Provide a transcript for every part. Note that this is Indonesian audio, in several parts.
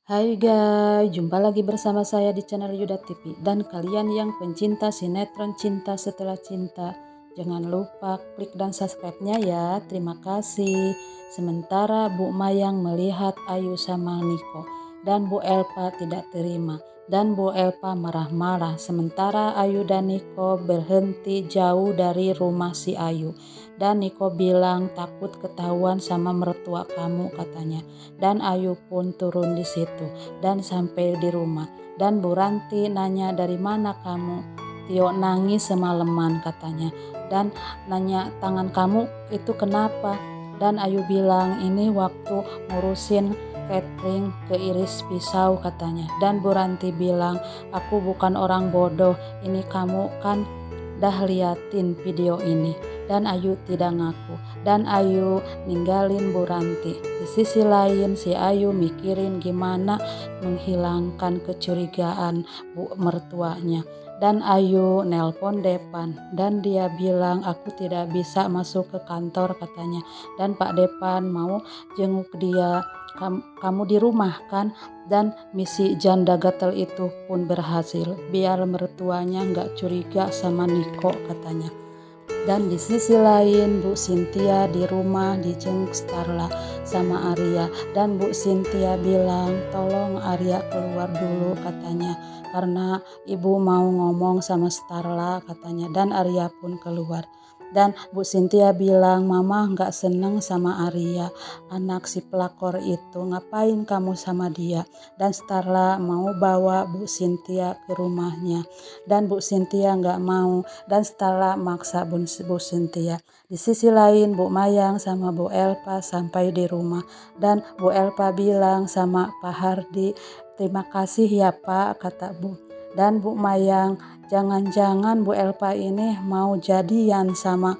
Hai guys, jumpa lagi bersama saya di channel Yuda TV. Dan kalian yang pencinta sinetron Cinta Setelah Cinta, jangan lupa klik dan subscribe-nya ya. Terima kasih. Sementara Bu Mayang melihat Ayu sama Niko dan Bu Elpa tidak terima. Dan Bu Elpa marah-marah, sementara Ayu dan Niko berhenti jauh dari rumah si Ayu. Dan Niko bilang takut ketahuan sama mertua kamu katanya. Dan Ayu pun turun di situ dan sampai di rumah. Dan Bu Ranti nanya dari mana kamu? Tio nangis semalaman katanya. Dan nanya tangan kamu itu kenapa? Dan Ayu bilang ini waktu ngurusin catering ke iris pisau katanya. Dan Bu Ranti bilang aku bukan orang bodoh, ini kamu kan dah liatin video ini. Dan Ayu tidak ngaku dan Ayu ninggalin Bu Ranti. Di sisi lain si Ayu mikirin gimana menghilangkan kecurigaan bu mertuanya. Dan Ayu nelpon Depan dan dia bilang aku tidak bisa masuk ke kantor katanya. Dan Pak Depan mau jenguk dia, kamu di rumah kan? Dan misi janda gatel itu pun berhasil biar mertuanya nggak curiga sama Niko katanya. Dan di sisi lain Bu Cynthia di rumah dijenguk Starla sama Arya. Dan Bu Cynthia bilang tolong Arya keluar dulu katanya, karena ibu mau ngomong sama Starla katanya. Dan Arya pun keluar. Dan Bu Cynthia bilang mama gak seneng sama Arya, anak si pelakor itu, ngapain kamu sama dia? Dan Starla mau bawa Bu Cynthia ke rumahnya. Dan Bu Cynthia gak mau dan Starla maksa Bu Cynthia. Di sisi lain Bu Mayang sama Bu Elpa sampai di rumah. Dan Bu Elpa bilang sama Pak Hardi, terima kasih ya Pak, kata Bu. Dan Bu Mayang, jangan-jangan Bu Elpa ini mau jadian sama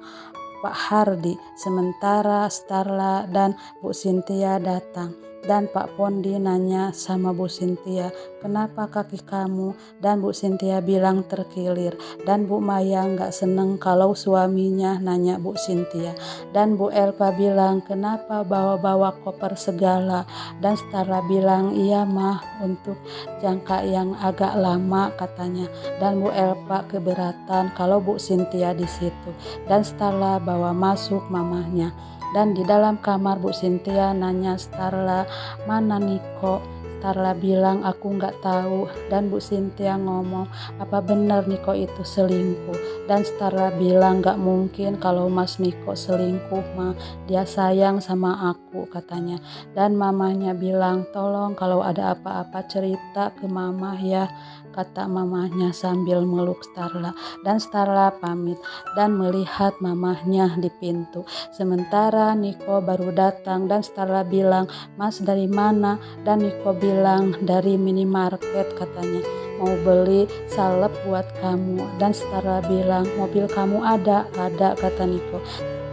Pak Hardi. Sementara Starla dan Bu Cynthia datang. Dan Pak Pondi nanya sama Bu Cynthia, kenapa kaki kamu? Dan Bu Cynthia bilang terkilir. Dan Bu Mayang gak seneng kalau suaminya nanya Bu Cynthia. Dan Bu Elpa bilang kenapa bawa-bawa koper segala? Dan Starla bilang iya mah untuk jangka yang agak lama katanya. Dan Bu Elpa keberatan kalau Bu Cynthia di situ. Dan Starla bawa masuk mamahnya. Dan di dalam kamar Bu Cynthia nanya Starla, mana Niko? Starla bilang aku nggak tahu. Dan Bu Cynthia ngomong apa benar Niko itu selingkuh? Dan Starla bilang nggak mungkin kalau Mas Niko selingkuh mah, dia sayang sama aku katanya. Dan mamanya bilang tolong kalau ada apa-apa cerita ke mama ya, kata mamahnya sambil meluk Starla. Dan Starla pamit dan melihat mamahnya di pintu. Sementara Niko baru datang dan Starla bilang mas dari mana? Dan Niko bilang dari minimarket katanya, mau beli salep buat kamu. Dan Starla bilang mobil kamu ada kata Niko.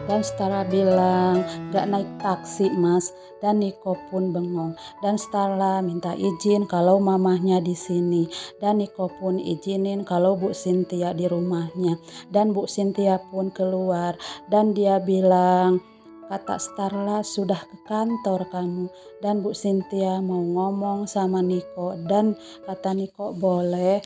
Dan Starla bilang gak naik taksi mas. Dan Niko pun bengong. Dan Starla minta izin kalau mamahnya di sini. Dan Niko pun izinin kalau Bu Cynthia di rumahnya. Dan Bu Cynthia pun keluar. Dan dia bilang kata Starla sudah ke kantor kamu. Dan Bu Cynthia mau ngomong sama Niko. Dan kata Niko boleh.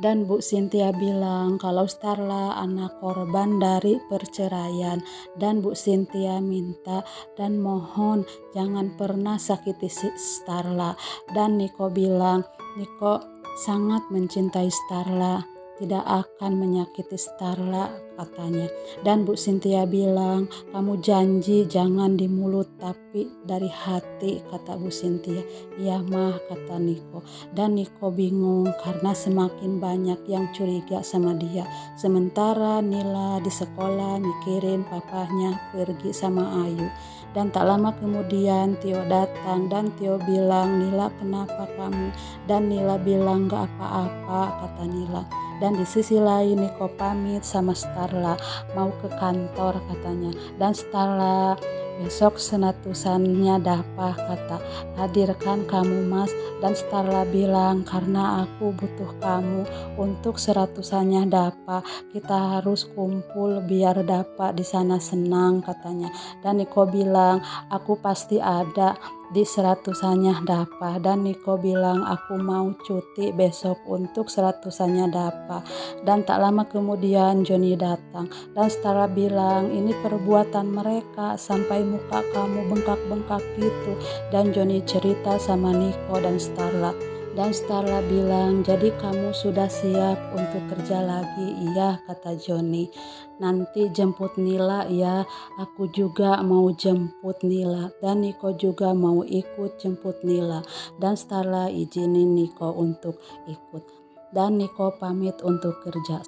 Dan Bu Cynthia bilang kalau Starla anak korban dari perceraian. Dan Bu Cynthia minta dan mohon jangan pernah sakiti Starla. Dan Niko bilang Niko sangat mencintai Starla, tidak akan menyakiti Starla katanya. Dan Bu Cynthia bilang kamu janji jangan di mulut tapi dari hati, kata Bu Cynthia. Iya mah, kata Niko. Dan Niko bingung karena semakin banyak yang curiga sama dia. Sementara Nila di sekolah mikirin papahnya pergi sama Ayu. Dan tak lama kemudian Tio datang dan Tio bilang Nila kenapa kamu? Dan Nila bilang gak apa-apa, kata Nila. Dan di sisi lain Niko pamit sama Starla mau ke kantor katanya. Dan Starla besok senatusannya Dapa, kata hadirkan kamu mas. Dan Starla bilang karena aku butuh kamu untuk seratusannya Dapa, kita harus kumpul biar Dapa di sana senang katanya. Dan Niko bilang aku pasti ada. di seratusannya Dapa. Dan Niko bilang aku mau cuti besok untuk seratusannya Dapa. Dan tak lama kemudian Joni datang dan Starla bilang ini perbuatan mereka sampai muka kamu bengkak-bengkak gitu. Dan Joni cerita sama Niko dan Starla. Dan Starla bilang, jadi kamu sudah siap untuk kerja lagi? Iya, kata Joni. Nanti jemput Nila ya, aku juga mau jemput Nila. Dan Niko juga mau ikut jemput Nila. Dan Starla izinin Niko untuk ikut. Dan Niko pamit untuk kerja.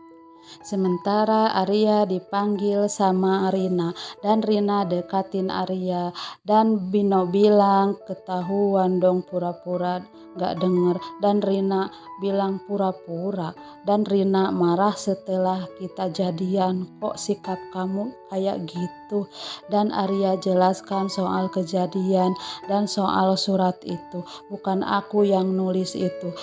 Sementara Arya dipanggil sama Rina dan Rina dekatin Arya dan Bino bilang ketahuan dong pura-pura gak denger dan Rina bilang pura-pura dan Rina marah setelah kita jadian kok sikap kamu kayak gitu dan Arya jelaskan soal kejadian dan soal surat itu bukan aku yang nulis itu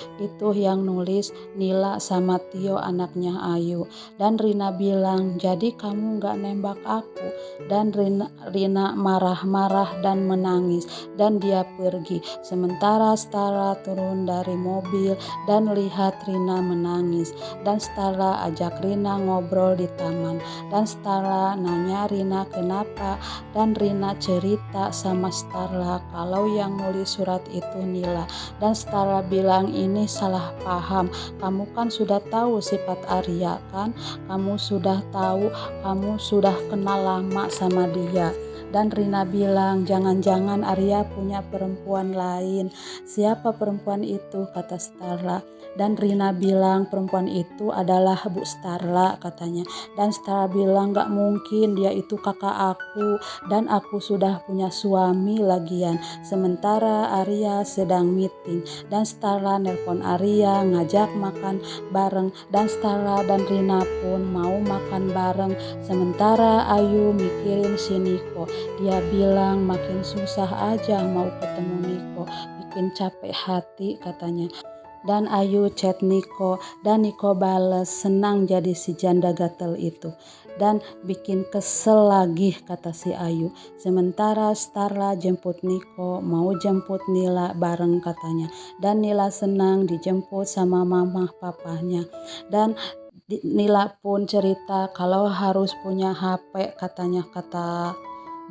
yang nulis Nila sama Tio anaknya Ayu. Dan Rina bilang, jadi kamu gak nembak aku? Dan Rina marah-marah dan menangis dan dia pergi. Sementara Starla turun dari mobil dan lihat Rina menangis. Dan Starla ajak Rina ngobrol di taman. Dan Starla nanya Rina kenapa. Dan Rina cerita sama Starla kalau yang nulis surat itu Nila. Dan Starla bilang ini salah paham. Kamu kan sudah tahu sifat Arya kan? Kamu sudah tahu, kamu sudah kenal lama sama dia. Dan Rina bilang, jangan-jangan Arya punya perempuan lain. Siapa perempuan itu? Kata Starla. Dan Rina bilang, perempuan itu adalah Bu Starla katanya. Dan Starla bilang, gak mungkin dia itu kakak aku. Dan aku sudah punya suami lagian. Sementara Arya sedang meeting. Dan Starla nelpon Arya, ngajak makan bareng. Dan Starla dan Rina pun mau makan bareng. Sementara Ayu mikirin si Niko. Dia bilang makin susah aja mau ketemu Niko, bikin capek hati katanya. Dan Ayu chat Niko dan Niko bales senang jadi si janda gatel itu. Dan bikin kesel lagi kata si Ayu. Sementara Starla jemput Niko mau jemput Nila bareng katanya. Dan Nila senang dijemput sama mama papahnya. Dan Nila pun cerita kalau harus punya HP katanya kata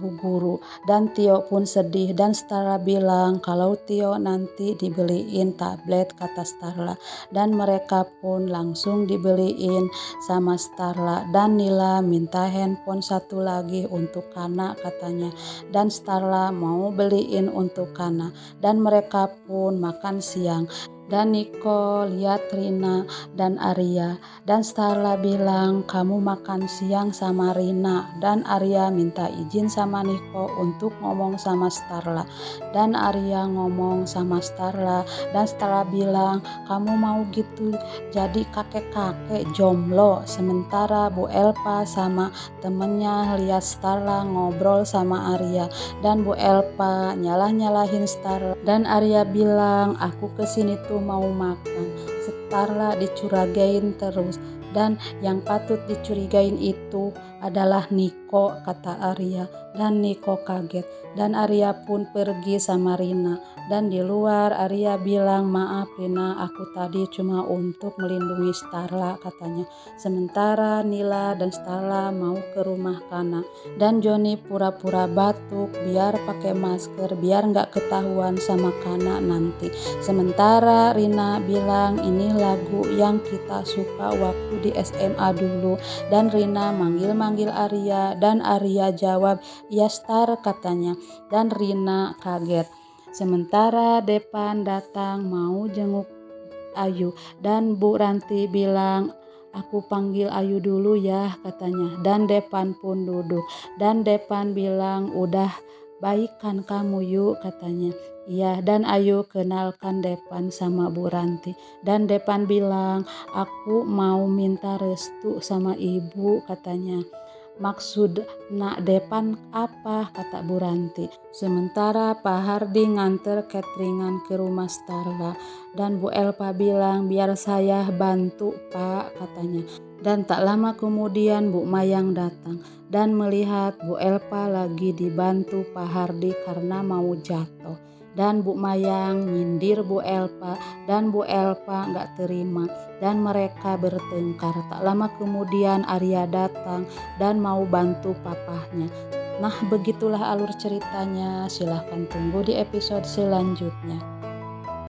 Bu Guru dan Tio pun sedih dan Starla bilang kalau Tio nanti dibeliin tablet kata Starla dan mereka pun langsung dibeliin sama Starla dan Nila minta handphone satu lagi untuk Kana katanya dan Starla mau beliin untuk Kana dan mereka pun makan siang. Dan Niko lihat Rina dan Arya dan Starla bilang kamu makan siang sama Rina dan Arya minta izin sama Niko untuk ngomong sama Starla dan Arya ngomong sama Starla dan Starla bilang kamu mau gitu jadi kakek-kakek jomblo. Sementara Bu Elpa sama temennya lihat Starla ngobrol sama Arya dan Bu Elpa nyalah-nyalahin Starla dan Arya bilang aku kesini tuh mau makan. Starla dicuragain terus dan yang patut dicurigain itu adalah Niko kata Arya dan Niko kaget dan Arya pun pergi sama Rina dan di luar Arya bilang maaf Rina aku tadi cuma untuk melindungi Starla katanya. Sementara Nila dan Starla mau ke rumah Kana dan Joni pura-pura batuk biar pakai masker biar nggak ketahuan sama Kana nanti. Sementara Rina bilang ini lagu yang kita suka waktu di SMA dulu dan Rina manggil-manggil Arya dan Arya jawab ya Star katanya dan Rina kaget. Sementara Depan datang mau jenguk Ayu dan Bu Ranti bilang aku panggil Ayu dulu ya katanya dan Depan pun duduk dan Depan bilang udah baik kan kamu yuk katanya. Iya dan Ayu kenalkan Depan sama Bu Ranti dan Depan bilang aku mau minta restu sama ibu katanya. Maksud nak Depan apa kata Bu Ranti. Sementara Pak Hardi nganter cateringan ke rumah Starla dan Bu Elpa bilang biar saya bantu Pak katanya. Dan tak lama kemudian Bu Mayang datang dan melihat Bu Elpa lagi dibantu Pak Hardi karena mau jatuh. dan Bu Mayang nyindir Bu Elpa dan Bu Elpa nggak terima dan mereka bertengkar. Tak lama kemudian Arya datang dan mau bantu papahnya. Nah, begitulah alur ceritanya. Silahkan tunggu di episode selanjutnya.